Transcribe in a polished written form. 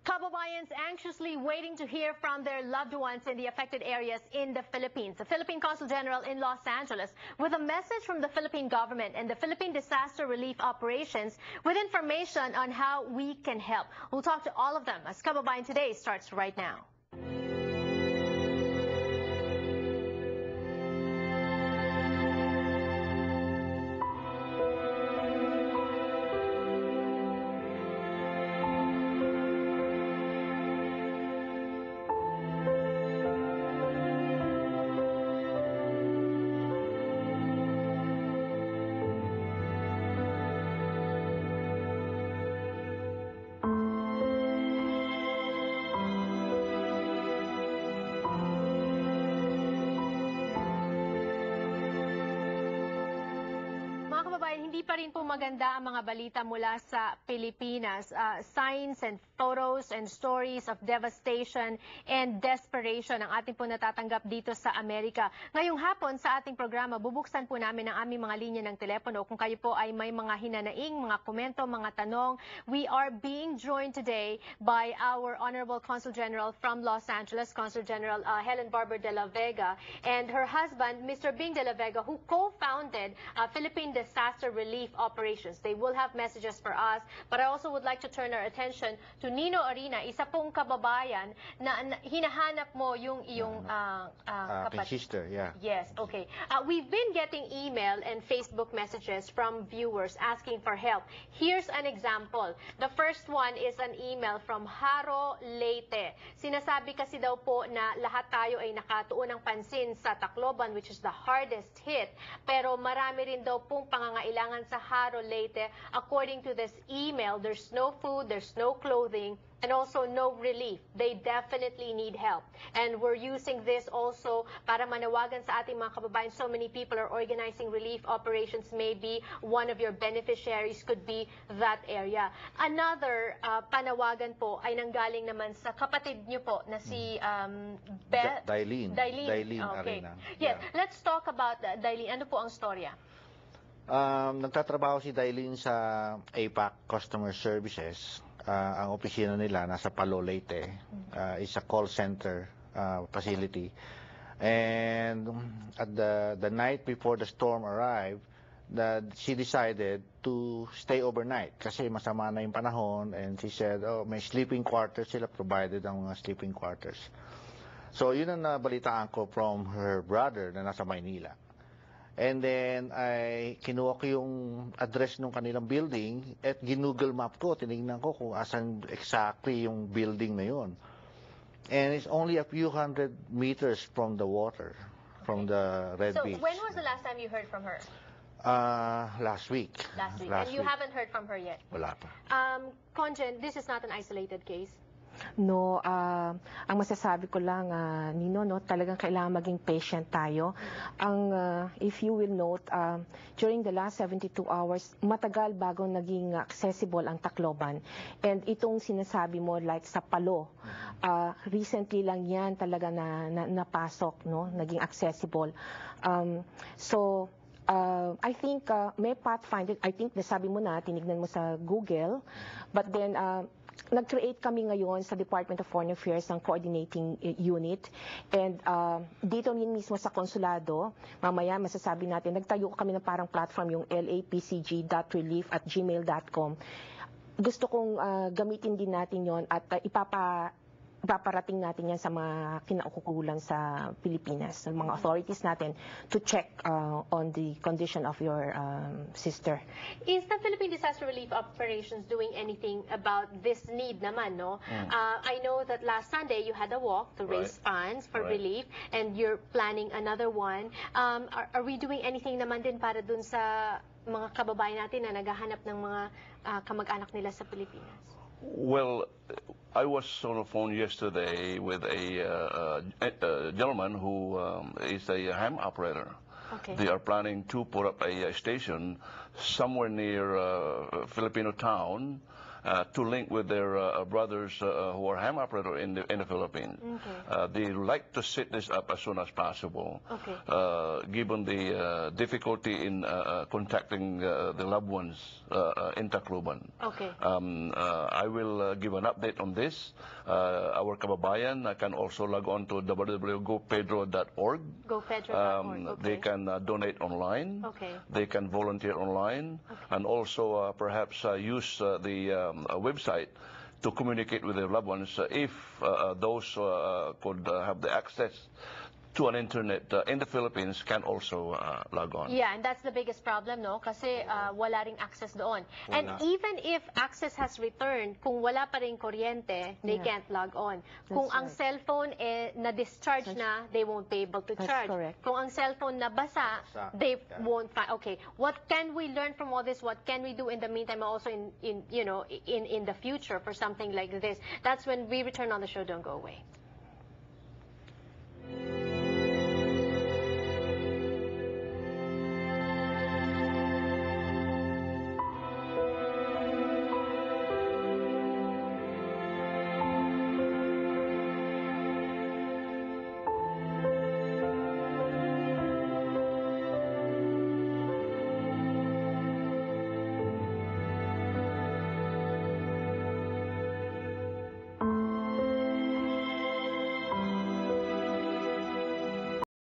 Kababayans anxiously waiting to hear from their loved ones in the affected areas in the Philippines. The Philippine Consul General in Los Angeles with a message from the Philippine government and the Philippine Disaster Relief Operations with information on how we can help. We'll talk to all of them as Kababayan Today starts right now. Hindi pa rin po maganda ang mga balita mula sa Pilipinas. Signs and photos and stories of devastation and desperation ang ating po natatanggap dito sa Amerika. Ngayong hapon sa ating programa, bubuksan po namin ang aming mga linya ng telepono. Kung kayo po ay may mga hinanaing, mga komento, mga tanong, we are being joined today by our Honorable Consul General from Los Angeles, Consul General Helen Barber de la Vega, and her husband, Mr. Bing de la Vega, who co-founded Philippine Disaster Relief Operations. They will have messages for us, but I also would like to turn our attention to Nino Arina, isa pong kababayan na hinahanap mo yung iyong kapatid. Sister, yeah. Yes, okay. We've been getting email and Facebook messages from viewers asking for help. Here's an example. The first one is an email from Haro Leyte. Sinasabi kasi daw po na lahat tayo ay nakatuon ng pansin sa Tacloban, which is the hardest hit, pero marami rin daw pong pangangailangan sa Haro Leyte. According to this email, there's no food, there's no clothing, and also no relief. They definitely need help. And we're using this also para manawagan sa ating mga kababayan. So many people are organizing relief operations. Maybe one of your beneficiaries could be that area. Another panawagan po ay nanggaling naman sa kapatid niyo po na si Dailin Okay. Arena. Yes, yeah. Let's talk about Dailin. Ano po ang storya? Nagtatrabaho si Dailin sa APAC Customer Services. Ang opisina nila nasa Palo Leyte. It's a call center facility. And at the night before the storm arrived, she decided to stay overnight kasi masama na yung panahon, and she said, oh, may sleeping quarters sila, provided ang mga sleeping quarters. So yun ang nabalitaan ko from her brother na nasa Maynila. And then, ay kinuha ko yung address ng kanilang building at ginoogle map ko, tinignan ko kung asan exactly yung building na yun. And it's only a few hundred meters from the water, from the Red Beach. So when was the last time you heard from her? Last week. And you haven't heard from her yet? Wala pa. Conjen, this is not an isolated case? No, ang masasabi ko lang, Nino, no, talagang kailangan maging patient tayo. If you will note, during the last 72 hours, matagal bago naging accessible ang Tacloban. And itong sinasabi mo, like sa Palo, recently lang yan talaga napasok, no, naging accessible. I think may pathfinder, I think nasabi mo na, tinignan mo sa Google, but then nag-create kami ngayon sa Department of Foreign Affairs ng coordinating unit, and dito mismo sa konsulado, mamaya masasabi natin, nagtayo kami ng parang platform, yung lapcg.relief@gmail.com. Gusto kong gamitin din natin yon at ipaparating natin yan sa mga kinaukukulan sa Pilipinas, sa mga authorities natin, to check on the condition of your sister. Is the Philippine Disaster Relief Operations doing anything about this need naman, no? I know that last Sunday you had a walk to raise funds for relief, and you're planning another one. Are we doing anything naman din para dun sa mga kababayan natin na naghahanap ng mga kamag-anak nila sa Pilipinas? Well, I was on the phone yesterday with a gentleman who is a ham operator. Okay. They are planning to put up a station somewhere near Filipino town, to link with their brothers who are ham operator in the Philippines. Okay. They like to set this up as soon as possible. Okay. Given the difficulty in contacting the loved ones in Tacloban. Okay. I will give an update on this. Our kababayan can also log on to www.gopedro.org. GoPedro.org. Okay. They can donate online. Okay. They can volunteer online, and also perhaps use the website to communicate with their loved ones if those could have the access to an internet in the Philippines can also log on. Yeah, and that's the biggest problem, no? Kasi wala ring access doon. And even if access has returned, kung wala pa ring kuryente, they can't log on. Kung ang cellphone na-discharge na, they won't be able to charge. Correct. Kung ang cellphone nabasa, they won't find. Okay, what can we learn from all this? What can we do in the meantime, also in the future for something like this? That's when we return on the show. Don't go away.